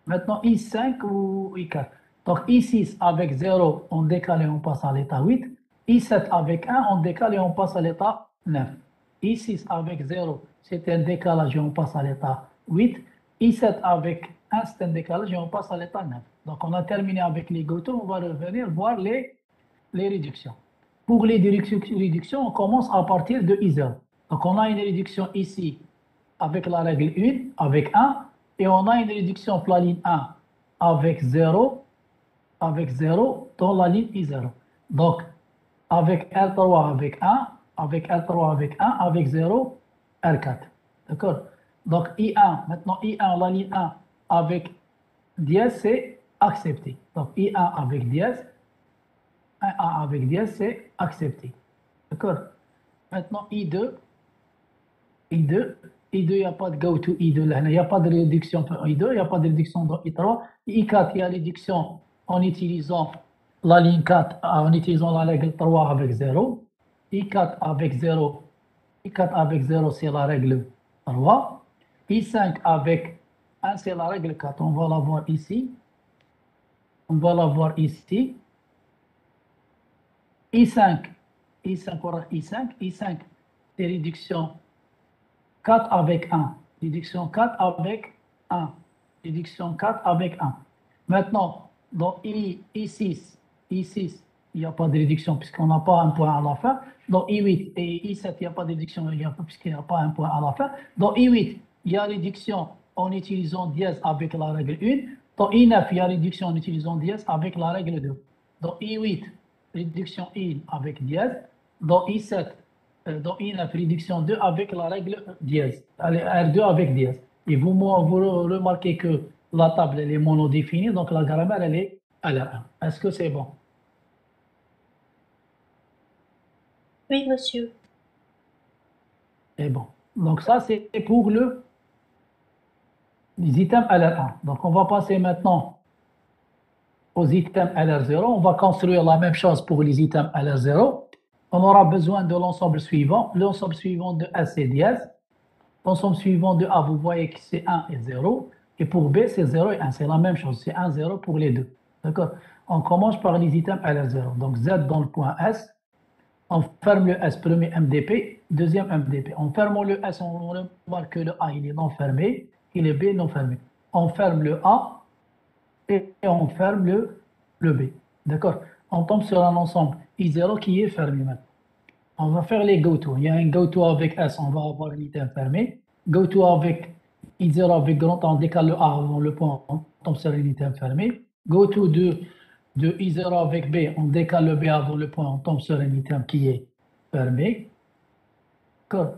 Maintenant, I5 ou I4. Donc, I6 avec 0, on décale et on passe à l'état 8. I7 avec 1, on décale et on passe à l'état 9. I6 avec 0, c'est un décalage et on passe à l'état 8. I7 avec 1, c'est un décalage et on passe à l'état 9. Donc, on a terminé avec les go-to. On va revenir voir les réductions. Pour les réductions, on commence à partir de I0. Donc, on a une réduction ici avec la règle 1, avec 1. Et on a une réduction pour la ligne 1 avec 0 dans la ligne I0. Donc, avec R3 avec 1, avec R3 avec 1, avec 0, R4. D'accord? Donc, I1, maintenant I1, la ligne 1 avec dièse, c'est accepté. Donc, I1 avec dièse, 1A avec dièse, c'est accepté. D'accord? Maintenant, I2, il n'y a pas de go-to I2, il n'y a pas de réduction pour I2, il n'y a pas de réduction dans I3. I4, il y a réduction en utilisant la ligne 4, en utilisant la règle 3 avec 0. I4 avec 0, c'est la règle 3. I5 avec 1, c'est la règle 4. On va la voir ici. on va l'avoir ici. I5, I5, c'est réduction 4 avec 1. Réduction 4 avec 1. Réduction 4 avec 1. Maintenant, dans I6, il n'y a pas de réduction puisqu'on n'a pas un point à la fin. Dans I8 et I7, il n'y a pas de réduction puisqu'il n'y a pas un point à la fin. Dans I8, il y a réduction en utilisant dièse avec la règle 1. Dans I9, il y a réduction en utilisant dièse avec la règle 2. Dans I8, réduction 1 avec dièse. Dans I7, dans I9, réduction 2 avec la règle dièse. R2 avec dièse. Et vous remarquez que la table elle est monodéfinie, donc la grammaire elle est LR1. Est-ce que c'est bon? Oui, monsieur. C'est bon. Donc ça c'est pour les items LR1. Donc on va passer maintenant aux items LR0. On va construire la même chose pour les items LR0. On aura besoin de l'ensemble suivant. L'ensemble suivant de S c'est dièse. L'ensemble suivant de A, vous voyez que c'est 1 et 0. Et pour B, c'est 0 et 1. C'est la même chose. C'est 1, 0 pour les deux. D'accord? On commence par les items LR0. Donc Z dans le point S. On ferme le S, premier MDP, deuxième MDP. En fermant le S, on remarque que le A il est non fermé et le B non fermé. On ferme le A et on ferme le B. D'accord? On tombe sur un ensemble I0 qui est fermé maintenant. On va faire les goto. Il y a un goto avec S, on va avoir un item fermé. Goto avec I0 avec grand, on décale le A avant le point, on tombe sur un item fermé. Goto de I0 avec B, on décale le B avant le point, on tombe sur un item qui est fermé. D'accord.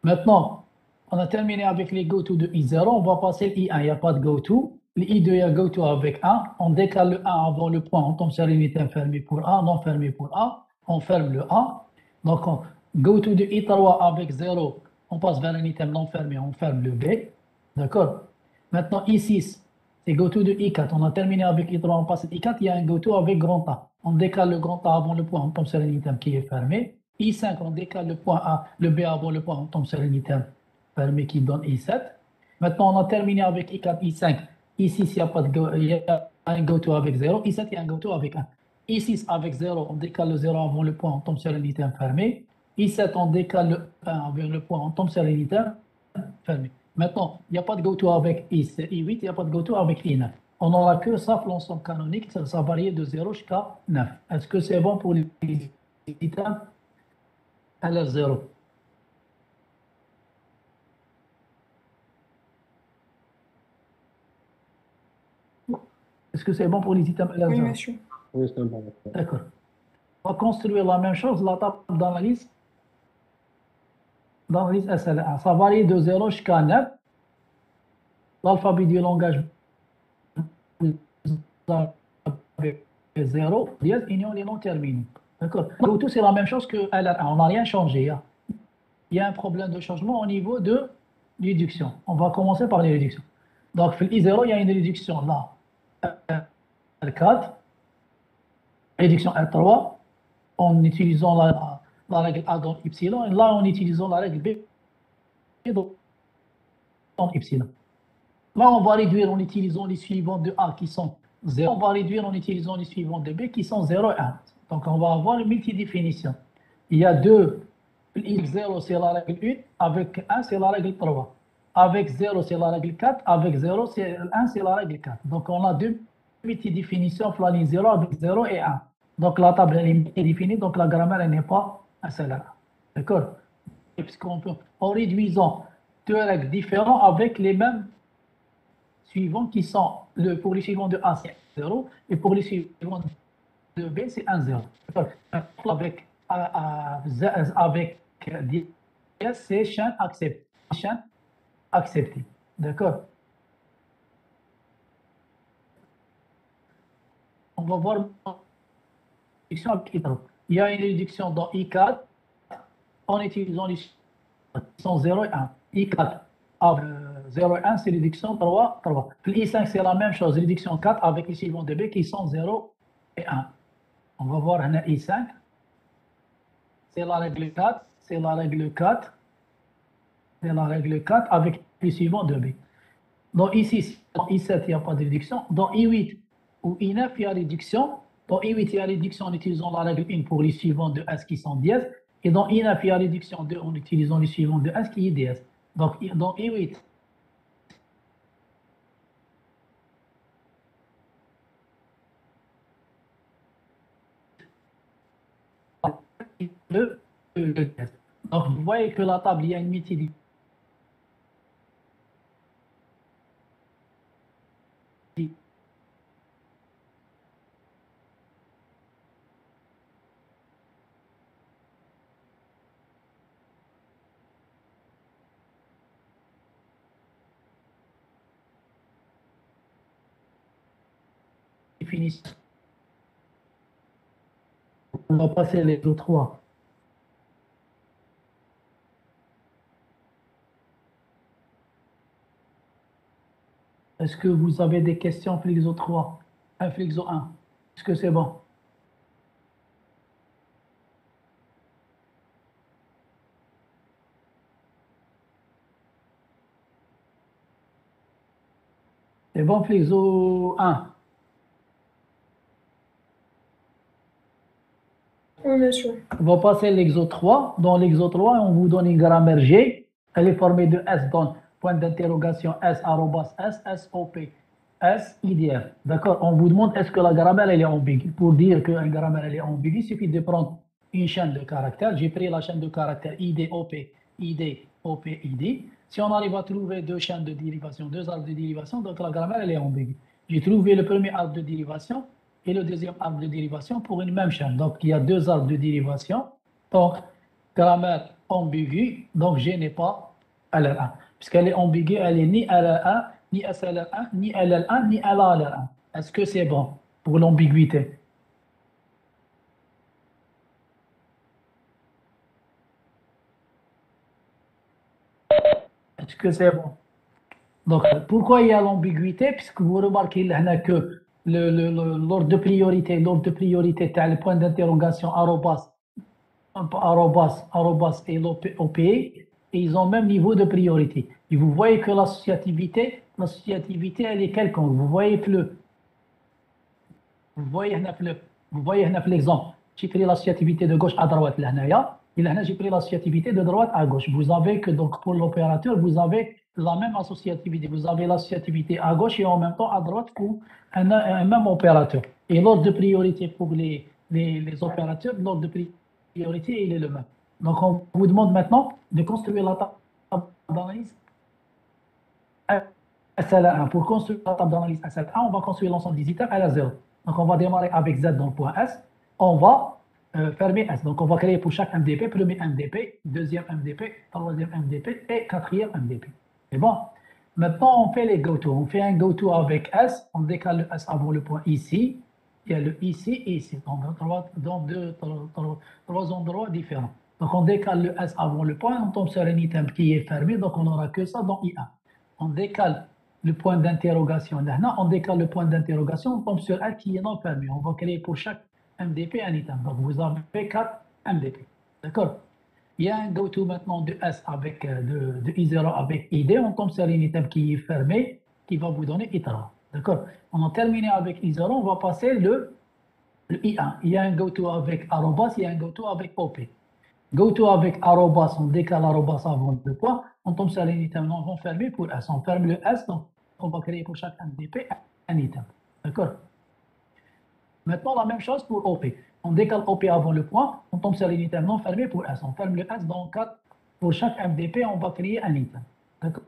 Maintenant, on a terminé avec les goto de I0, on va passer l'I1, il n'y a pas de goto. L'I2, il y a goto avec 1, on décale le 1 avant le point, on tombe sur un item fermé pour A, non fermé pour A. On ferme le A. Donc, on go to de I3 avec 0, on passe vers un item non fermé, on ferme le B. D'accord? Maintenant, I6, c'est go to de I4. On a terminé avec I3, on passe à I4, il y a un go to avec grand A. On décale le grand A avant le point, on tombe sur un item qui est fermé. I5, on décale le point A, le B avant le point, on tombe sur un item fermé qui donne I7. Maintenant, on a terminé avec I4, I5. I6, il y a pas de il y a un go to avec 0. I7, il y a un go to avec 1. I6 avec 0, on décale le 0 avant le point, on tombe sur un item fermé. I7, on décale le 1 avant le point, on tombe sur un item fermé. Maintenant, il n'y a pas de goto avec I8, il n'y a pas de goto avec I9. On n'aura que ça, l'ensemble canonique, ça varie de 0 jusqu'à 9. Est-ce que c'est bon pour les items LR0? Est-ce que c'est bon pour les items LR0? Oui, monsieur. Oui, c'est bon. D'accord. On va construire la même chose, la table d'analyse. Dans liste SL1, ça varie de 0 jusqu'à 9. L'alphabet du langage, vous avez 0, dièse, union les non terminés. D'accord. Tout c'est la même chose que LR1, on n'a rien changé. Hein. Il y a un problème de changement au niveau de réduction. On va commencer par les réductions. Donc, I0, il y a une réduction là. R4, réduction R3, en utilisant la règle A dans Y, et là, en utilisant la règle B dans Y. Là, on va réduire en utilisant les suivants de A qui sont 0. On va réduire en utilisant les suivants de B qui sont 0 et 1. Donc, on va avoir une multidéfinition. Il y a deux. X0, c'est la règle 1. Avec 1, c'est la règle 3. Avec 0, c'est la règle 4. Avec 0, c'est 1, c'est la règle 4. Donc, on a deux multidéfinitions pour la ligne 0 avec 0 et 1. Donc, la table est multidéfinie. Donc, la grammaire n'est pas un seul. D'accord? En réduisant deux règles différentes avec les mêmes suivants qui sont, pour les suivants de A, c'est 0, et pour les suivants de B, c'est 1, 0. Avec dièse, c'est chaîne acceptée. Chaîne acceptée. D'accord? On va voir une réduction avec I3. Il y a une réduction dans I4 en utilisant les chiffres qui sont 0 et 1. I4 avec 0 et 1, c'est réduction 3, 3. I5, c'est la même chose, réduction 4 avec les suivants de B qui sont 0 et 1. On va voir un I5. C'est la règle 4, c'est la règle 4, c'est la règle 4 avec les suivants de B. Dans I6, dans I7, il n'y a pas de réduction. Dans I8 ou I9, il y a réduction. Dans I8, il y a réduction en utilisant la règle 1 pour les suivants de S qui sont dièses. Et dans I9, il y a réduction 2 en utilisant les suivants de S qui est dièse. Donc, dans I8, le dièse. Donc, vous voyez que la table, il y a une multitude. Définition. On va passer les autres trois. Est-ce que vous avez des questions, Flixo 3, Flixo 1? Est-ce que c'est bon? C'est bon, Flixo 1? Oui, monsieur. On va passer l'exo 3. Dans l'exo 3, on vous donne une grammaire G. Elle est formée de S, donc point d'interrogation S, arrobas S, SOP, S, IDF. D'accord? On vous demande est-ce que la grammaire elle est ambiguë. Pour dire qu'une grammaire elle est ambiguë, il suffit de prendre une chaîne de caractères. J'ai pris la chaîne de caractères ID, OP, ID, OP, ID. Si on arrive à trouver deux chaînes de dérivation, deux arbres de dérivation, donc la grammaire elle est ambiguë. J'ai trouvé le premier arbre de dérivation et le deuxième arbre de dérivation pour une même chaîne. Donc, il y a deux arbres de dérivation. Donc, grammaire ambiguë, donc G n'est pas LR1. Puisqu'elle est ambiguë, elle est ni LR1, ni SLR1, ni LL1, ni LALR1. Est-ce que c'est bon pour l'ambiguïté? Est-ce que c'est bon? Donc, pourquoi il y a l'ambiguïté? Puisque vous remarquez là que l'ordre de priorité, le point d'interrogation, arrobas et l'OP, et ils ont le même niveau de priorité. Et vous voyez que l'associativité, elle est quelconque. Vous voyez l'exemple. J'ai pris l'associativité de gauche à droite, là, et là, j'ai pris l'associativité de droite à gauche. Vous avez que, donc, pour l'opérateur, vous avez la même associativité. Vous avez l'associativité à gauche et en même temps à droite pour un même opérateur. Et l'ordre de priorité pour les opérateurs, l'ordre de priorité, il est le même. Donc, on vous demande maintenant de construire la table d'analyse SL1. Pour construire la table d'analyse SL1, on va construire l'ensemble des items à la 0. Donc, on va démarrer avec Z dans le point S. On va fermer S. Donc, on va créer pour chaque MDP, premier MDP, deuxième MDP, troisième MDP et quatrième MDP. C'est bon. Maintenant, on fait les GoTo. On fait un GoTo avec S. On décale le S avant le point ici. Il y a le ici et ici. Dans trois endroits différents. Donc, on décale le S avant le point. On tombe sur un item qui est fermé. Donc, on n'aura que ça dans I1. On décale le point d'interrogation. Là, on décale le point d'interrogation, on tombe sur un qui est non fermé. On va créer pour chaque MDP un item. Donc, vous avez 4 MDP. D'accord? Il y a un GoTo maintenant de S avec de I0 avec ID. On tombe sur un item qui est fermé, qui va vous donner I3. D'accord? On a terminé avec I0, on va passer le I1. Il y a un GoTo avec arrobas, il y a un GoTo avec OP. GoTo avec arrobas, on décale arrobas avant le point, on tombe sur un item non fermé pour S. On ferme le S, donc on va créer pour chaque MDP un item. D'accord? Maintenant, la même chose pour OP. On décale OP avant le point, on tombe sur un item non fermé pour S. On ferme le S, donc pour chaque MDP, on va créer un item. D'accord?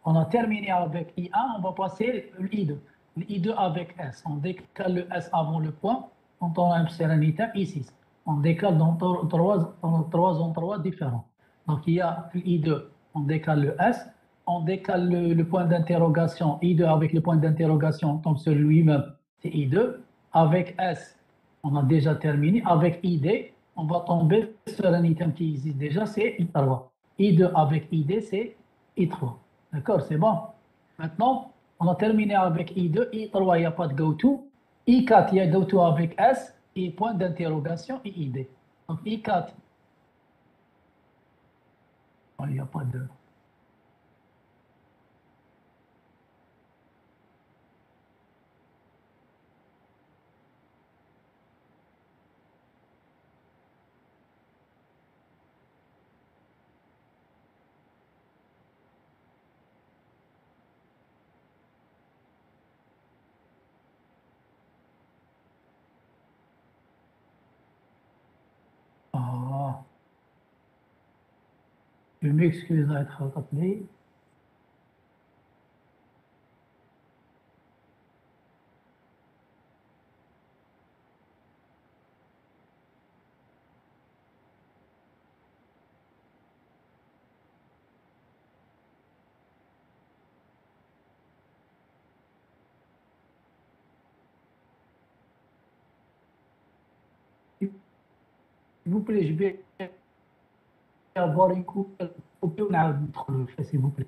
On a terminé avec I1, on va passer le I2. Le I2 avec S. On décale le S avant le point, on tombe sur un item I6. On décale dans trois endroits différents. Donc, il y a le I2, on décale le S, on décale le point d'interrogation, I2 avec le point d'interrogation, on tombe sur lui-même, c'est I2. Avec S, on a déjà terminé. Avec ID, on va tomber sur un item qui existe déjà, c'est I3. I2 avec ID, c'est I3. D'accord, c'est bon. Maintenant, on a terminé avec I2, I3, il n'y a pas de GoTo. I4, il y a GoTo avec S, et point d'interrogation et ID. Donc I4, il n'y a pas de... Je m'excuse d'être appelé. S'il vous plaît, je vais avoir une coupure s'il vous plaît.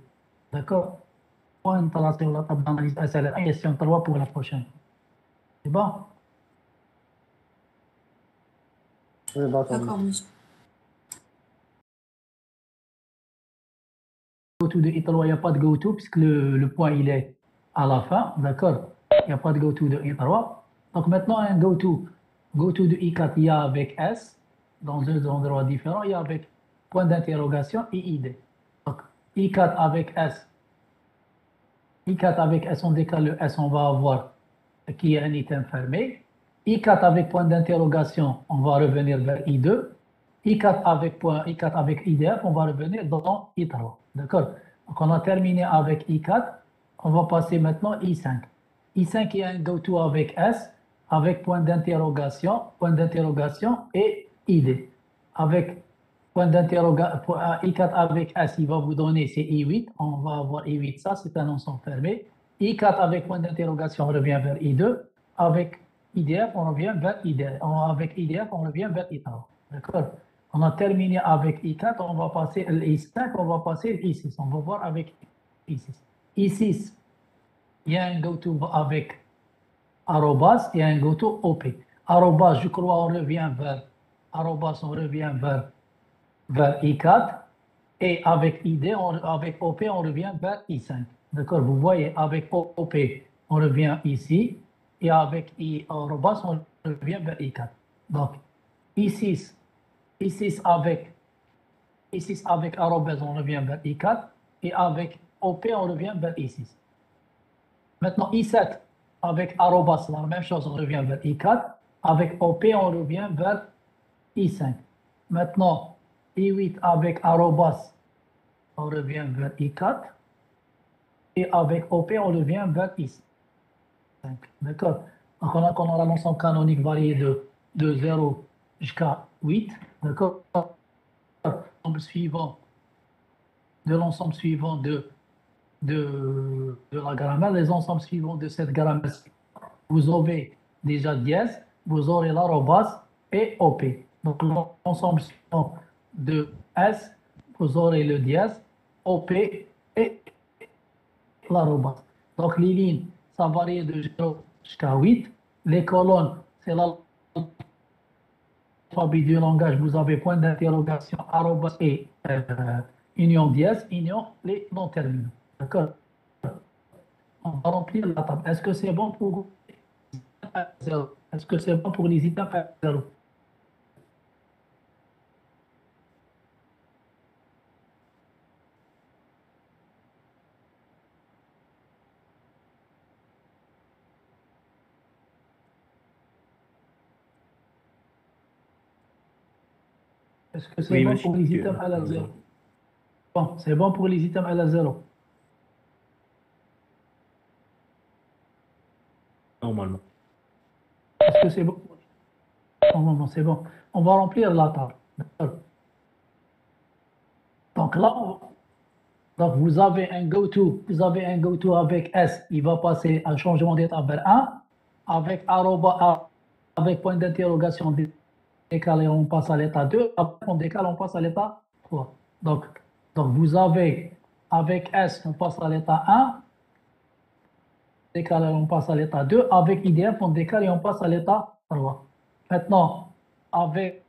D'accord? On va sur la table d'analyse SLR. Question 3 pour la prochaine. C'est bon? Oui, d'accord. D'accord, monsieur. Go-to de I3, il n'y a pas de go-to puisque le point il est à la fin. D'accord? Il n'y a pas de go-to de I3. Donc maintenant, un go-to. Go-to de I4, il y a avec S dans deux endroits différents. Il y a avec point d'interrogation et ID. Donc I4 avec S. I4 avec S, on décale le S, on va avoir qui est un item fermé. I4 avec point d'interrogation, on va revenir vers I2. I4 avec IDF, on va revenir dans I3. D'accord? Donc on a terminé avec I4. On va passer maintenant I5. I5 il y a un go-to avec S, avec point d'interrogation et ID. Avec point d'interrogation, I4 avec S, il va vous donner c'est I8. On va avoir I8, ça c'est un ensemble fermé. I4 avec point d'interrogation, on revient vers I2. Avec IDF, on revient vers IDF. Avec IDF, on revient vers I3. D'accord? On a terminé avec I4, on va passer I5, on va passer I6. On va voir avec I6. I6, il y a un go-to avec arrobas, il y a un go-to OP. Arrobas, je crois, on revient vers arrobas, on revient vers I4. Et avec ID, avec OP, on revient vers I5. D'accord? Vous voyez, avec OP, on revient ici. Et avec arrobas, on revient vers I4. Donc, I6 avec arrobas, on revient vers I4. Et avec OP, on revient vers I6. Maintenant, I7 avec arrobas, la même chose, on revient vers I4. Avec OP, on revient vers I5. Maintenant, I8 avec arrobas, on revient vers I4. Et avec OP, on revient vers I5. D'accord? Donc, on aura l'ensemble canonique varié de 0 jusqu'à 8. D'accord? De l'ensemble suivant de la grammaire, les ensembles suivants de cette grammaire, vous avez déjà dièse, vous aurez l'arrobas et OP. Donc, l'ensemble suivant de S, vous aurez le dièse, OP et l'arrobas. Donc, les lignes, ça varie de 0 jusqu'à 8. Les colonnes, c'est l'alphabet du langage. Vous avez point d'interrogation, arrobas et union dièse, union les non terminaux. D'accord? On va remplir la table. Est-ce que c'est bon pour zéro? Est-ce que c'est bon pour les items à 0? Est-ce que c'est Oui, bon monsieur. pour les items à la 0? Bon, c'est bon pour les items à la 0. Normalement. Est-ce que c'est bon? Normalement, c'est bon. On va remplir la table. D'accord. Donc là, donc vous avez un go-to avec S, il va passer un changement d'état vers 1, avec arroba, avec point d'interrogation décalé, on passe à l'état 2, après on décale, on passe à l'état 3. Donc vous avez avec S, on passe à l'état 1, décalé, on passe à l'état 2, avec IDF, on décale et on passe à l'état 3. Maintenant, avec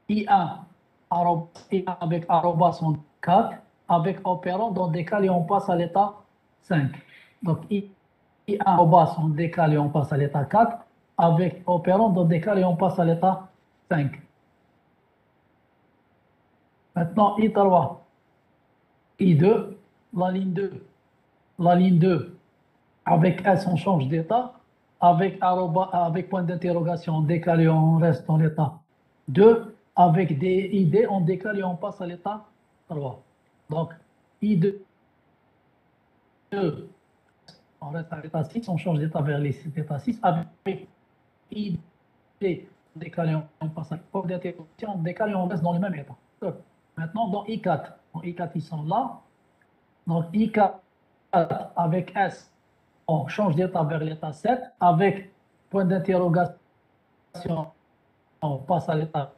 I1, avec arrobas on 4, avec opérant on décale et on passe à l'état 5. Donc I1 arrobas on décale et on passe à l'état 4, avec opérant on décale et on passe à l'état 5. Maintenant I3, I2, la ligne 2, avec S on change d'état, avec point d'interrogation on décale et on reste dans l'état 2, avec des ID, on décale et on passe à l'état 3. Donc, I2, on reste à l'état 6, on change d'état vers l'état 6. Avec ID, on décale et on passe à l'état 3. On décale et on reste dans le même état. Maintenant, dans I4, ils sont là. Donc, I4 avec S, on change d'état vers l'état 7. Avec point d'interrogation, on passe à l'état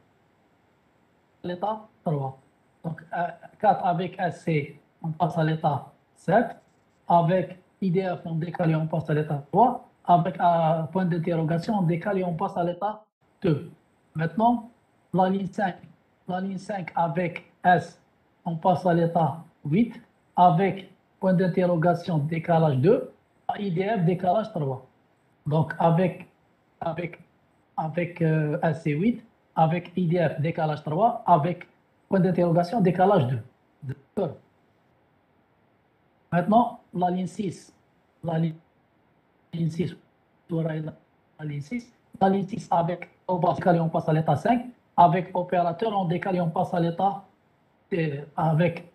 3. Donc, 4 avec SC, on passe à l'état 7. Avec IDF, on décale et on passe à l'état 3. Avec point d'interrogation, on décale et on passe à l'état 2. Maintenant, la ligne 5 avec S, on passe à l'état 8. Avec point d'interrogation, décalage 2. IDF, décalage 3. Donc, avec SC8, avec IDF, décalage 3, avec point d'interrogation, décalage 2. D'accord. Maintenant, la ligne 6. La ligne 6. La ligne 6. La ligne 6 avec décalé, on passe à l'état 5. Avec opérateur, on décale et on passe à l'état avec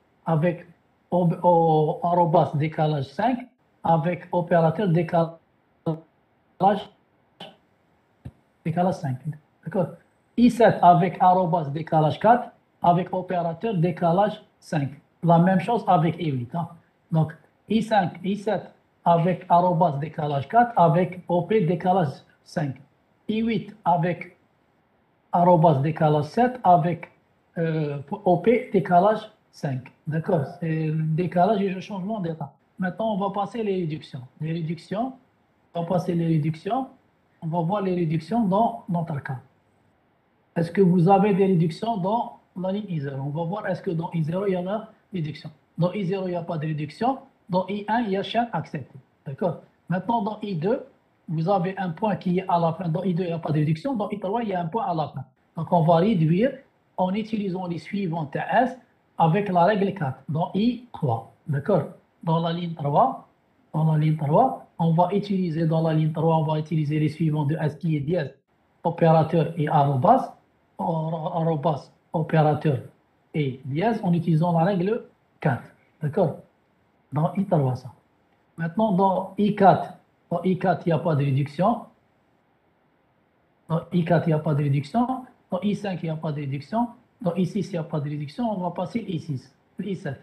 arrobas, décalage 5. Avec opérateur, décalage 5. D'accord. I7 avec arrobas, décalage 4. Avec opérateur, décalage 5. La même chose avec I8. Hein. Donc, I5, I7 avec arrobas, décalage 4. Avec OP, décalage 5. I8 avec arrobas, décalage 7. Avec OP, décalage 5. D'accord. C'est le décalage et le changement d'état. Maintenant, on va passer les réductions. On va passer les réductions. On va voir les réductions dans notre cas. Est-ce que vous avez des réductions dans la ligne I0? On va voir est-ce que dans I0, il y en a réduction. Dans I0, il n'y a pas de réduction. Dans I1, il y a chaîne acceptée. D'accord. Maintenant, dans I2, vous avez un point qui est à la fin. Dans I2, il n'y a pas de réduction. Dans I3, il y a un point à la fin. Donc, on va réduire en utilisant les suivants TS avec la règle 4 dans I3. D'accord. Dans la ligne 3, on va utiliser dans la ligne 3, on va utiliser les suivants de S qui est dièse, opérateur et arrobas, opérateur et dièse en utilisant la règle 4. D'accord. Dans I3, ça. Maintenant, dans I4, il n'y a pas de réduction. Dans I4, il n'y a pas de réduction. Dans I5, il n'y a pas de réduction. Dans I6, il n'y a pas de réduction. On va passer I6, I7.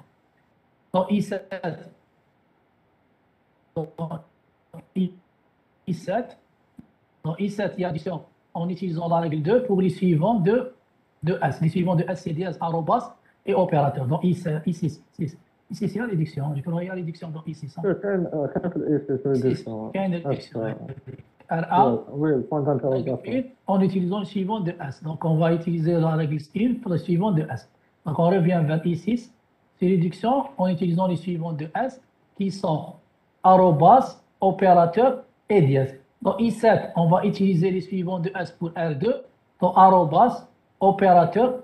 Dans I7, dans I7, il y a addition en utilisant la règle 2 pour les suivants de S. Les suivants de S, c'est dièse, arrobas et opérateur. Dans I6, il y a réduction. Je crois qu'il y a réduction dans I6. Il y a une réduction. R1, oui, le point d'interrogation. en utilisant le suivant de S. Donc, on va utiliser la règle 1 pour le suivant de S. Donc, on revient vers I6. C'est réduction en utilisant les suivants de S qui sont arrobas, opérateur et dièse. Dans I7, on va utiliser les suivants de S pour R2, donc arrobas, opérateur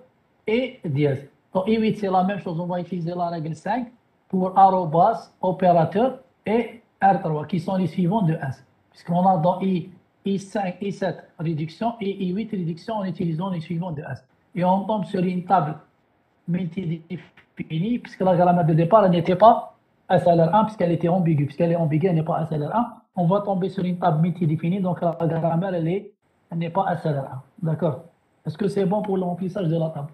et dièse. Dans I8, c'est la même chose, on va utiliser la règle 5 pour arrobas, opérateur et R3, qui sont les suivants de S. Puisqu'on a dans I5, I7 réduction et I8 réduction en utilisant les suivants de S. Et on tombe sur une table multidéfinie, puisque la grammaire de départ n'était pas SLR1, puisqu'elle était ambiguë. Puisqu'elle est ambiguë, elle n'est pas SLR1. On va tomber sur une table multidéfinie, donc la grammaire, elle n'est pas SLR1. D'accord. Est-ce que c'est bon pour le remplissage de la table?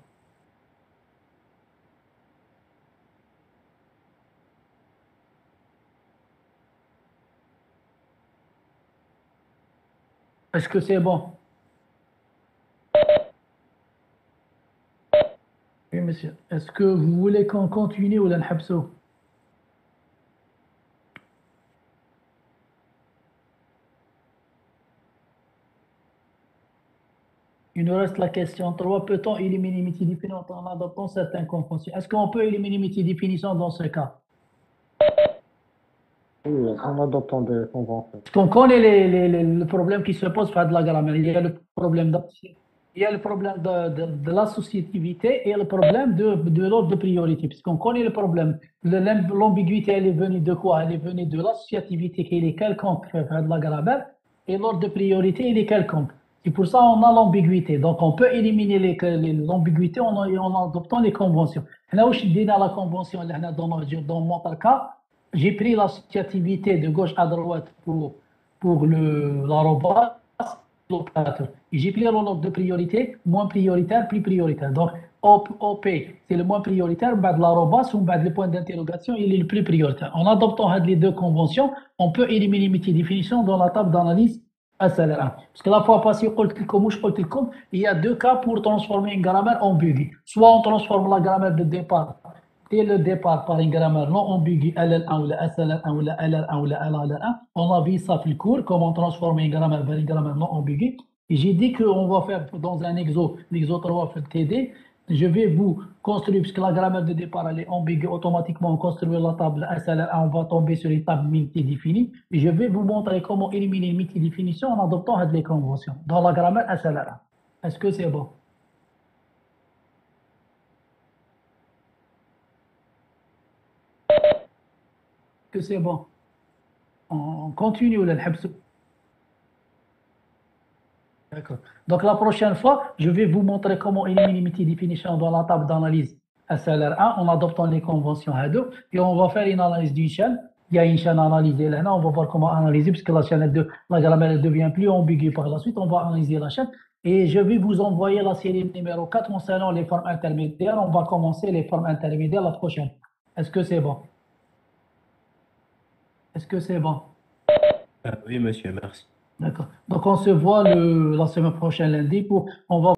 Est-ce que c'est bon? Oui, monsieur. Est-ce que vous voulez qu'on continue ou l'enhabsou? Il nous reste la question 3. Peut-on éliminer multidéfinition en adoptant certaines conventions? Est-ce qu'on peut éliminer multidéfinition dans ce cas? Oui, en adoptant des conventions. Parce qu'on connaît le problème qui se pose par de la grammaire. Il y a le problème de l'associativité et le problème de l'ordre de priorité. Puisqu'on connaît le problème. L'ambiguïté, elle est venue de quoi? Elle est venue de l'associativité qui est quelconque par de la grammaire et l'ordre de priorité, il est quelconque. C'est pour ça qu'on a l'ambiguïté. Donc, on peut éliminer l'ambiguïté en adoptant les conventions. Là où je dis dans la convention, là, dans mon cas, j'ai pris l'associativité de gauche à droite pour l'arobase, l'opérateur. Et j'ai pris l'ordre de priorité, moins prioritaire, plus prioritaire. Donc, OP, c'est le moins prioritaire, بعد l'arobase ou بعد le point d'interrogation, il est le plus prioritaire. En adoptant les deux conventions, on peut éliminer les définitions dans la table d'analyse SLR1. Parce que la fois passée, il y a deux cas pour transformer une grammaire ambiguë. Soit on transforme la grammaire de départ dès le départ par une grammaire non ambiguë, LL1 ou la SLR1 ou la LR1 ou la LR1. On a vu ça dans le cours, comment transformer une grammaire vers une grammaire non ambiguë. Et j'ai dit qu'on va faire dans un l'exo 3 fait TD, je vais vous construire, puisque la grammaire de départ elle est ambiguë, automatiquement on construit la table SLR1, on va tomber sur une table multidéfinie, et je vais vous montrer comment éliminer une multidéfinition en adoptant les conventions dans la grammaire SLR1. Est-ce que c'est bon? Est-ce que c'est bon? On continue ou D'accord. Donc la prochaine fois, je vais vous montrer comment éliminer une multidéfinition dans la table d'analyse SLR1 en adoptant les conventions HADO. Et on va faire une analyse d'une chaîne. Il y a une chaîne analysée là. On va voir comment analyser, puisque la chaîne la grammaire devient plus ambiguë par la suite. On va analyser la chaîne. Et je vais vous envoyer la série numéro 4 concernant les formes intermédiaires. On va commencer les formes intermédiaires la prochaine. Est-ce que c'est bon? Est-ce que c'est bon? Oui, monsieur, merci. D'accord. Donc on se voit la semaine prochaine lundi on va